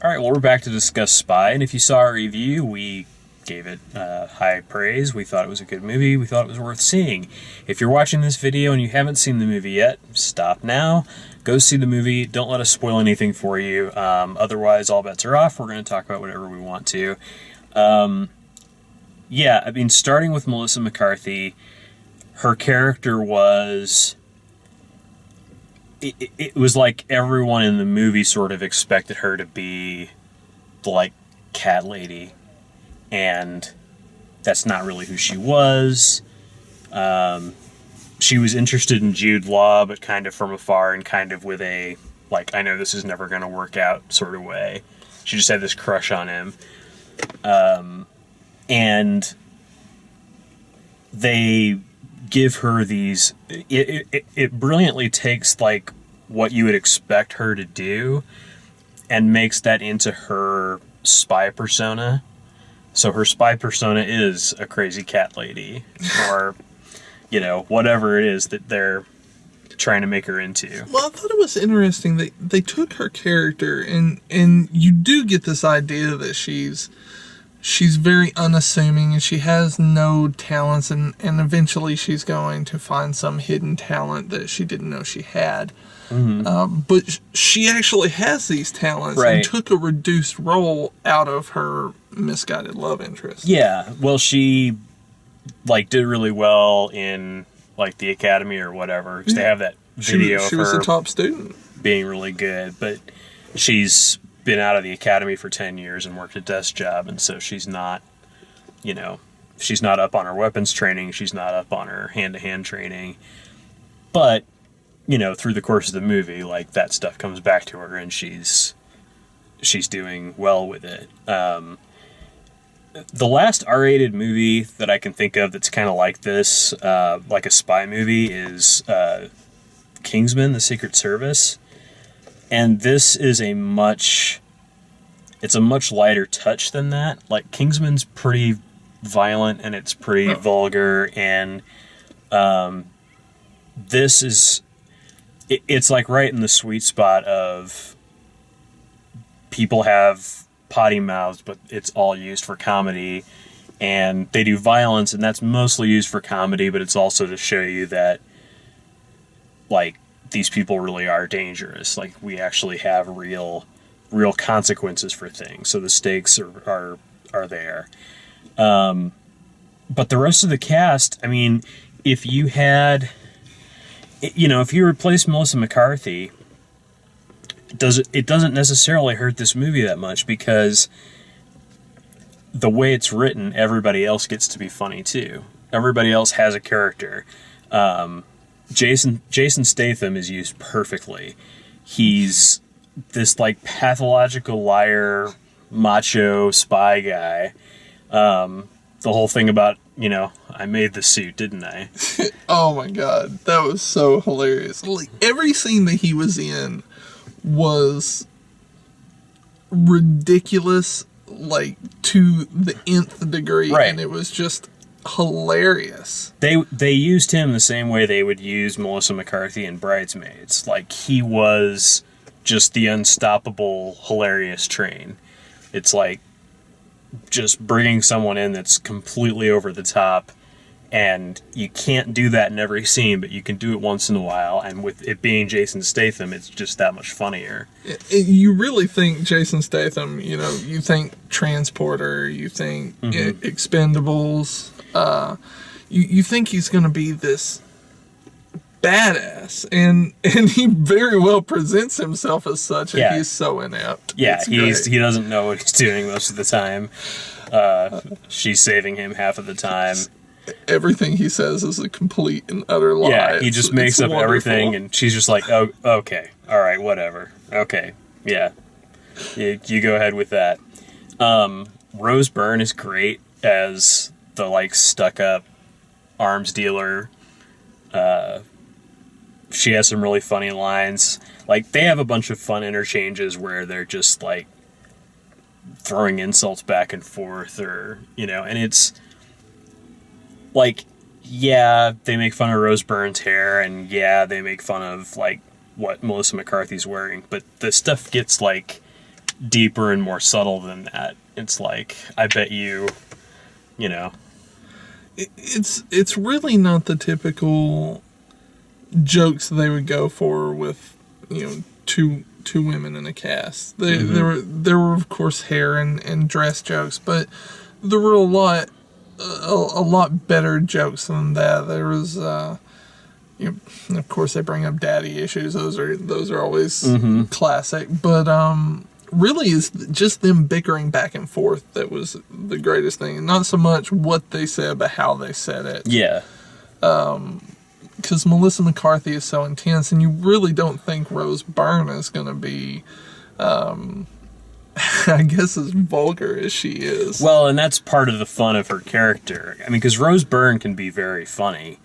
All right, well, we're back to discuss Spy, and if you saw our review, we gave it high praise. We thought it was a good movie. We thought it was worth seeing. If you're watching this video and you haven't seen the movie yet, stop now. Go see the movie. Don't let us spoil anything for you. Otherwise, all bets are off. We're going to talk about whatever we want to. Yeah, I mean, starting with Melissa McCarthy, her character was... It was like everyone in the movie sort of expected her to be the, like, cat lady. And that's not really who she was. She was interested in Jude Law, but kind of from afar and kind of with a, like, I know this is never going to work out sort of way. She just had this crush on him. And they give her these... It brilliantly takes, like, what you would expect her to do and makes that into her spy persona. So her spy persona is a crazy cat lady, or, you know, whatever it is that they're trying to make her into. Well, I thought it was interesting that they took her character, and you do get this idea that she's very unassuming, and she has no talents, and eventually she's going to find some hidden talent that she didn't know she had. Mm-hmm. But she actually has these talents, right, and took a reduced role out of her misguided love interest. Yeah, well, she, like, did really well in, like, the academy or whatever, because they have that video of her. She was a top student. Being really good, but she's been out of the academy for 10 years and worked a desk job, and so she's not, you know, she's not up on her weapons training, she's not up on her hand-to-hand training, but, you know, through the course of the movie, like, that stuff comes back to her, and she's doing well with it. The last R-rated movie that I can think of that's kind of like this, like a spy movie, is Kingsman: The Secret Service. And this is a much lighter touch than that. Like, Kingsman's pretty violent and it's pretty vulgar, and this is, it's like right in the sweet spot of people have potty mouths, but it's all used for comedy, and they do violence, and that's mostly used for comedy, but it's also to show you that, like, these people really are dangerous. Like, we actually have real consequences for things. So the stakes are there. But the rest of the cast, I mean, if you had, you know, if you replace Melissa McCarthy, it doesn't necessarily hurt this movie that much, because the way it's written, everybody else gets to be funny too. Everybody else has a character. Jason Statham is used perfectly. He's this, like, pathological liar, macho spy guy. The whole thing about, you know, I made the suit, didn't I? Oh my god, that was so hilarious. Like, every scene that he was in was ridiculous, like, to the nth degree, right, and it was just hilarious. They used him the same way they would use Melissa McCarthy in Bridesmaids. Like, he was just the unstoppable, hilarious train. It's like just bringing someone in that's completely over the top, and you can't do that in every scene, but you can do it once in a while, and with it being Jason Statham, it's just that much funnier. You really think Jason Statham, you know, you think Transporter, you think Expendables, you think he's going to be this badass, and he very well presents himself as such, and he's so inept. Yeah, he doesn't know what he's doing most of the time. She's saving him half of the time. Everything he says is a complete and utter lie. Yeah, he just makes up everything, and she's just like, oh, okay, all right, whatever. Okay, yeah. You go ahead with that. Rose Byrne is great as the, like, stuck-up arms dealer. She has some really funny lines. Like, they have a bunch of fun interchanges where they're just, like, throwing insults back and forth, or, you know, and it's like, yeah, they make fun of Rose Byrne's hair, and yeah, they make fun of, like, what Melissa McCarthy's wearing, but the stuff gets, like, deeper and more subtle than that. It's like, I bet you know. It's really not the typical jokes they would go for with, two women in a cast. There were of course hair and dress jokes, but there were a lot better jokes than that. There was of course they bring up daddy issues. Those are always classic, but really is just them bickering back and forth that was the greatest thing. Not so much what they said, but how they said it. Yeah. Because Melissa McCarthy is so intense, and you really don't think Rose Byrne is going to be, I guess, as vulgar as she is. Well, and that's part of the fun of her character. I mean, because Rose Byrne can be very funny.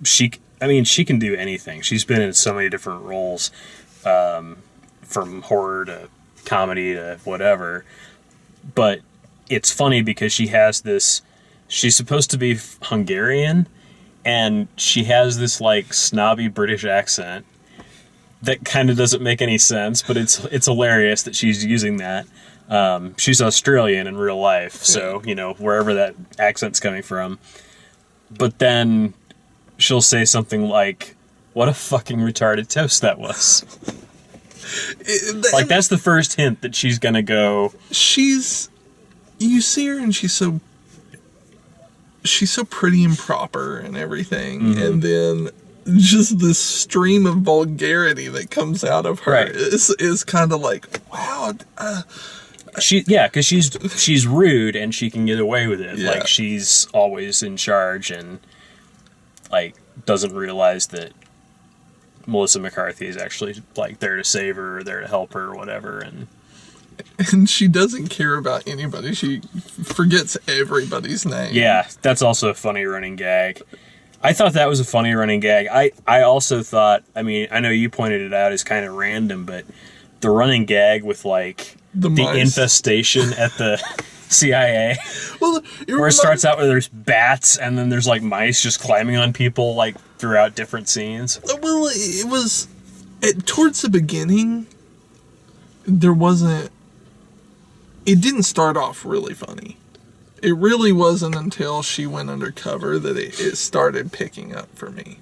She can do anything. She's been in so many different roles, from horror to comedy to whatever. But it's funny because she has this... She's supposed to be Hungarian, and she has this, like, snobby British accent that kind of doesn't make any sense, but it's hilarious that she's using that. She's Australian in real life, so, wherever that accent's coming from. But then she'll say something like, "What a fucking retarded toast that was." Like, that's the first hint that she's gonna go... You see her and she's so pretty and proper and everything, and then just this stream of vulgarity that comes out of her is kind of like, wow. Because she's rude and she can get away with it. Yeah. Like, she's always in charge and, like, doesn't realize that Melissa McCarthy is actually, like, there to save her or there to help her or whatever. And she doesn't care about anybody. She forgets everybody's name. Yeah, that's also a funny running gag. I thought that was a funny running gag. I also thought, I mean, I know you pointed it out as kind of random, but the running gag with, like, the infestation at the CIA. Well, where it starts out where there's bats and then there's, like, mice just climbing on people, like, throughout different scenes. Well, it was... towards the beginning, there wasn't... It didn't start off really funny. It really wasn't until she went undercover that it started picking up for me.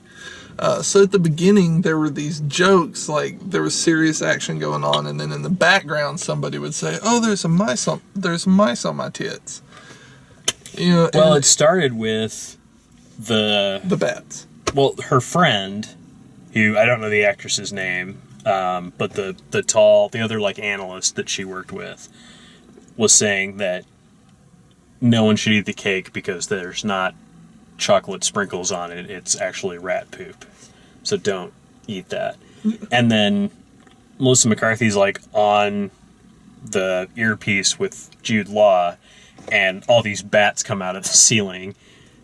So at the beginning, there were these jokes, like there was serious action going on, and then in the background, somebody would say, "Oh, there's mice on my tits." Well, it started with the bats. Well, her friend, who I don't know the actress's name, but the other, like, analyst that she worked with, was saying that no one should eat the cake because there's not chocolate sprinkles on it. It's actually rat poop. So don't eat that. And then Melissa McCarthy's, like, on the earpiece with Jude Law, and all these bats come out of the ceiling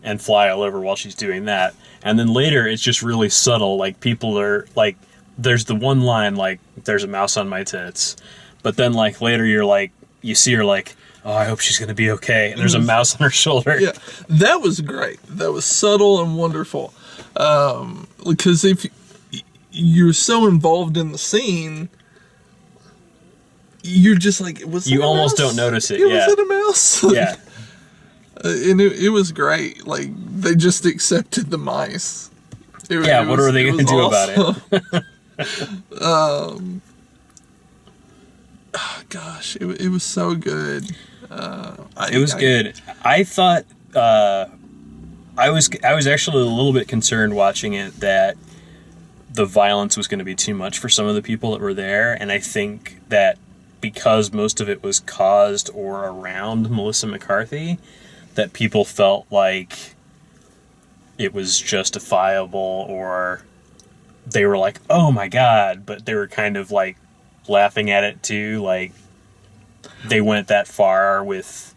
and fly all over while she's doing that. And then later, it's just really subtle. Like, people are, like, there's the one line, like, "There's a mouse on my tits." But then, like, later you're like, you see her like, "Oh, I hope she's going to be okay." And there's a mouse on her shoulder. Yeah, that was great. That was subtle and wonderful. Because if you're so involved in the scene, you're just like, you almost don't notice it. Was it a mouse? Yeah. And it was great. Like, they just accepted the mice. What are they going to do about it? Oh, gosh, it was so good. It was good. I thought I was actually a little bit concerned watching it that the violence was going to be too much for some of the people that were there, and I think that because most of it was caused or around Melissa McCarthy, that people felt like it was justifiable, or they were like, "Oh my God," but they were kind of like laughing at it too, like they went that far with...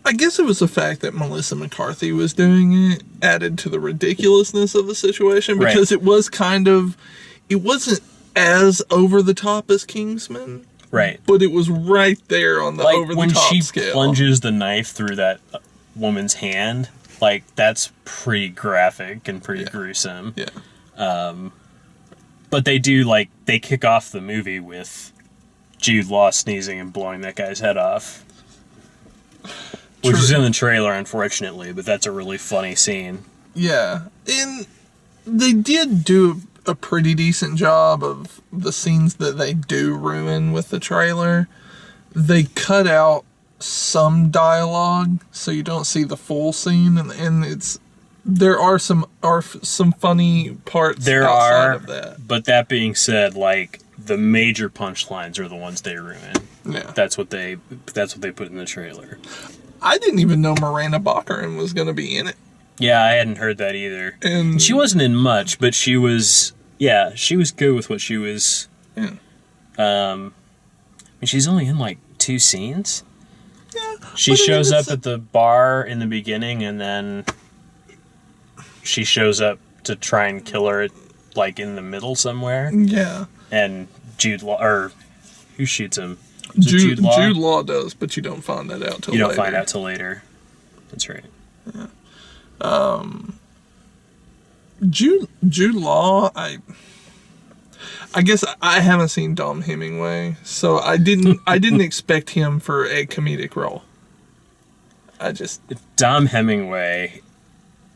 I guess it was the fact that Melissa McCarthy was doing it added to the ridiculousness of the situation, because it was it wasn't as over the top as Kingsman, right? But it was right there on the over the top scale. When she plunges the knife through that woman's hand, like, that's pretty graphic and pretty gruesome. Yeah. But they do, like, they kick off the movie with Jude Law sneezing and blowing that guy's head off. Which is in the trailer, unfortunately, but that's a really funny scene. Yeah. And they did do a pretty decent job of the scenes that they do ruin with the trailer. They cut out some dialogue, so you don't see the full scene, and there are some funny parts outside of that. But that being said, like, the major punchlines are the ones they ruin. Yeah. That's what they put in the trailer. I didn't even know Miranda Baccarin was going to be in it. Yeah, I hadn't heard that either. And she wasn't in much, but she was good with what she was. Yeah. I mean, she's only in like 2 scenes. Yeah. She shows up at the bar in the beginning, and then she shows up to try and kill her, like, in the middle somewhere. Yeah. And Jude Law, or who shoots him? Jude Law does, but you don't find that out till later. You don't find out till later. That's right. Yeah. Jude Law, I guess I haven't seen Dom Hemingway, so I didn't expect him for a comedic role. Dom Hemingway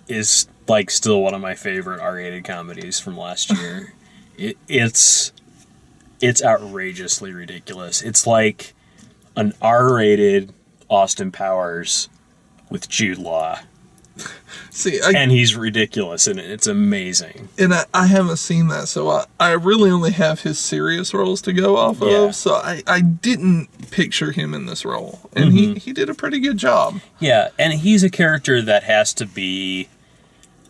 is, like, still one of my favorite R-rated comedies from last year. It's outrageously ridiculous. It's like an R-rated Austin Powers with Jude Law. See, and he's ridiculous, and it's amazing. And I haven't seen that, so I really only have his serious roles to go off of, so I didn't picture him in this role. And he did a pretty good job. Yeah, and he's a character that has to be,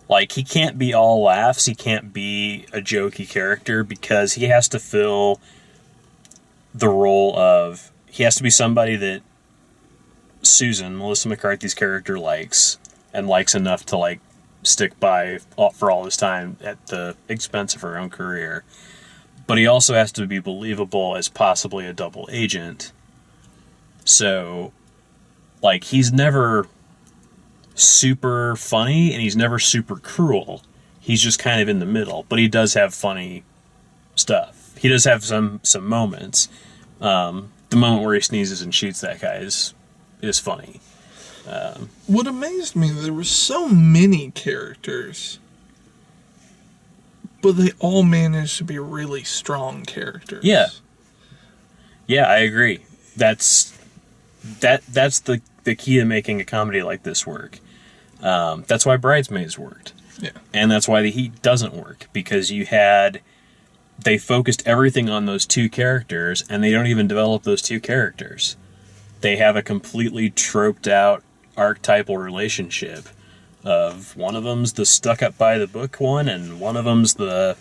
like, he can't be all laughs, he can't be a jokey character, because he has to fill the role of, he has to be somebody that Susan, Melissa McCarthy's character, likes, and likes enough to, like, stick by for all his time at the expense of her own career. But he also has to be believable as possibly a double agent. So, like, he's never super funny, and he's never super cruel. He's just kind of in the middle, but he does have funny stuff. He does have some moments. The moment where he sneezes and shoots that guy is funny. What amazed me, there were so many characters, but they all managed to be really strong characters. Yeah, I agree. That's the key to making a comedy like this work. That's why Bridesmaids worked. Yeah. And that's why The Heat doesn't work, because they focused everything on those 2 characters, and they don't even develop those 2 characters. They have a completely troped out archetypal relationship of one of them's the stuck up by the book one, and one of them's the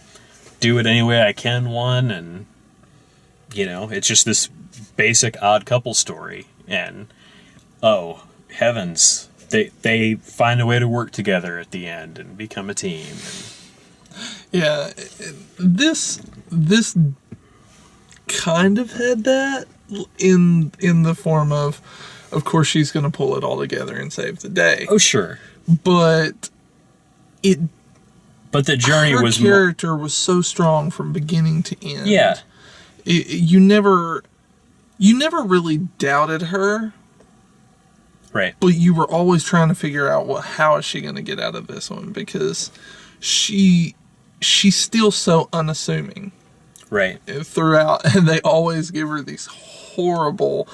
do it any way I can one, and, you know, it's just this basic odd couple story. And, oh, heavens, they find a way to work together at the end and become a team. Yeah, this kind of had that in the form of course she's going to pull it all together and save the day. Oh, sure. But the journey her was character was so strong from beginning to end. Yeah. You never really doubted her. Right. But you were always trying to figure out how is she going to get out of this one, because she's still so unassuming. Right. Throughout, and they always give her these horrible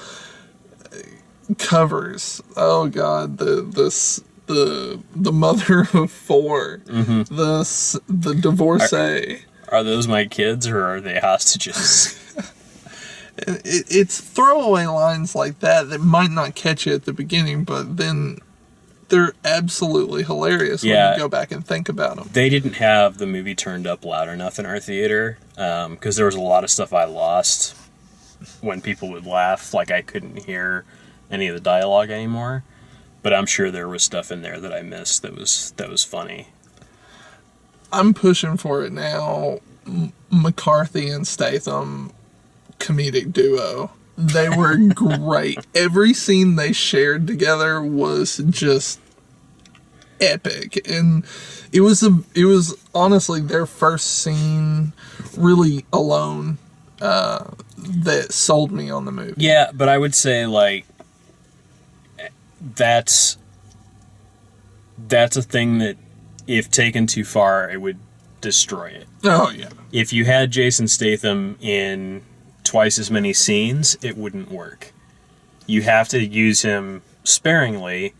covers. Oh God, the mother of 4, the divorcee. Are those my kids, or are they hostages? It's throwaway lines like that might not catch you at the beginning, but then they're absolutely hilarious when you go back and think about them. They didn't have the movie turned up loud enough in our theater, because there was a lot of stuff I lost when people would laugh. Like, I couldn't hear any of the dialogue anymore, but I'm sure there was stuff in there that I missed that was funny. I'm pushing for it now. McCarthy and Statham comedic duo. They were great. Every scene they shared together was just epic, and it was honestly their first scene really alone that sold me on the movie. Yeah, but I would say, like, that's a thing that, if taken too far, it would destroy it. Oh, yeah. If you had Jason Statham in twice as many scenes, it wouldn't work. You have to use him sparingly,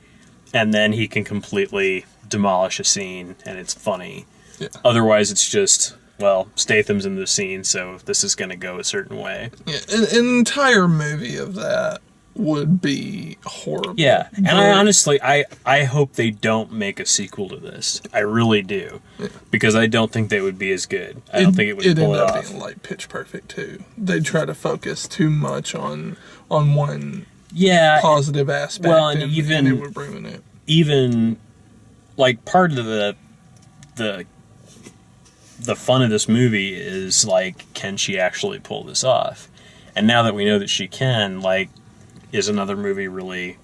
and then he can completely demolish a scene, and it's funny. Yeah. Otherwise, it's just, well, Statham's in the scene, so this is going to go a certain way. Yeah, an entire movie of that would be horrible. Yeah, and I honestly, I hope they don't make a sequel to this. I really do. Yeah. Because I don't think they would be as good. I don't think it would pull it ended off. up being like Pitch Perfect too. They try to focus too much on one positive aspect. Well, and even it would ruin it. Even like part of the fun of this movie is, like, can she actually pull this off? And now that we know that she can, like, is another movie really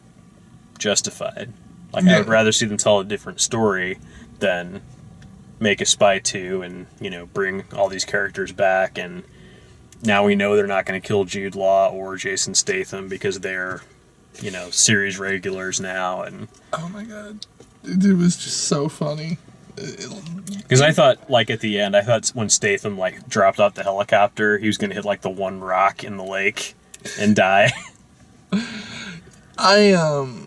justified? Like, I would rather see them tell a different story than make a Spy 2 and, you know, bring all these characters back, and now we know they're not going to kill Jude Law or Jason Statham because they're, you know, series regulars now. And oh my god, it was just so funny. Because I thought, like, at the end, I thought when Statham, like, dropped off the helicopter, he was going to hit, like, the one rock in the lake and die. I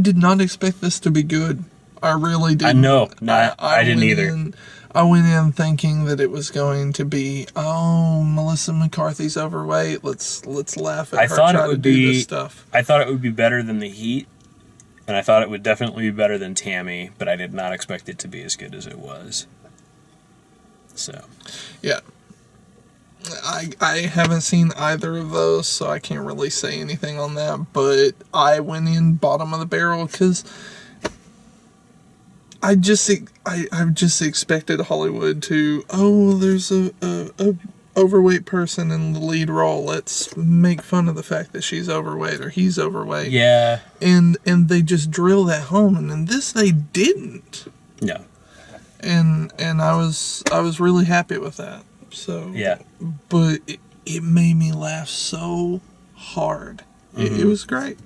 did not expect this to be good. I really didn't. No, I didn't either. I went in thinking that it was going to be, oh, Melissa McCarthy's overweight. Let's laugh at her trying to do this stuff. I thought it would be better than The Heat, and I thought it would definitely be better than Tammy, but I did not expect it to be as good as it was. So. Yeah. I haven't seen either of those, so I can't really say anything on that, but I went in bottom of the barrel because I just expected Hollywood to, oh, there's a overweight person in the lead role, let's make fun of the fact that she's overweight or he's overweight. Yeah. And they just drill that home, and in this they didn't. No. And I was really happy with that. So yeah, but it made me laugh so hard. Mm-hmm. It was great.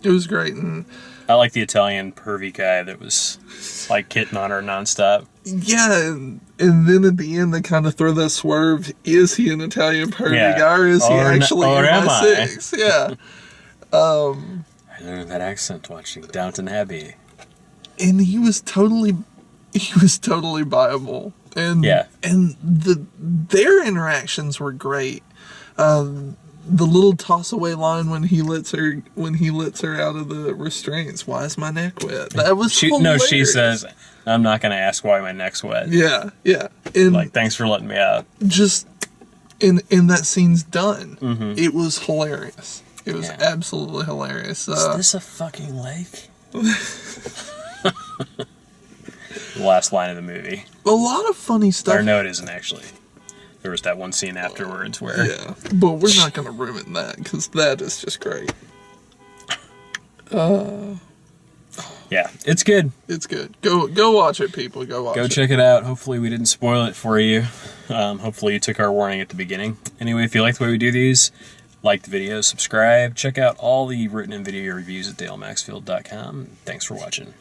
It was great, and I like the Italian pervy guy that was, like, hitting on her nonstop. Yeah, and then at the end they kind of throw that swerve: is he an Italian pervy guy, or is he actually MI6? Yeah. I learned that accent watching Downton Abbey, and he was totally viable. And their interactions were great. The little toss away line when he lets her out of the restraints. Why is my neck wet? That was hilarious. No, she says, "I'm not going to ask why my neck's wet." Yeah, yeah. And like, thanks for letting me out. Just and that scene's done. Mm-hmm. It was hilarious. It was absolutely hilarious. Is this a fucking lake? The last line of the movie. A lot of funny stuff. Or no, it isn't actually. There was that one scene afterwards where... Yeah, but we're not going to ruin that, because that is just great. Yeah, it's good. It's good. Go watch it, people. Go watch it. Go check it out. Hopefully we didn't spoil it for you. Hopefully you took our warning at the beginning. Anyway, if you like the way we do these, like the video, subscribe. Check out all the written and video reviews at dalemaxfield.com. Thanks for watching.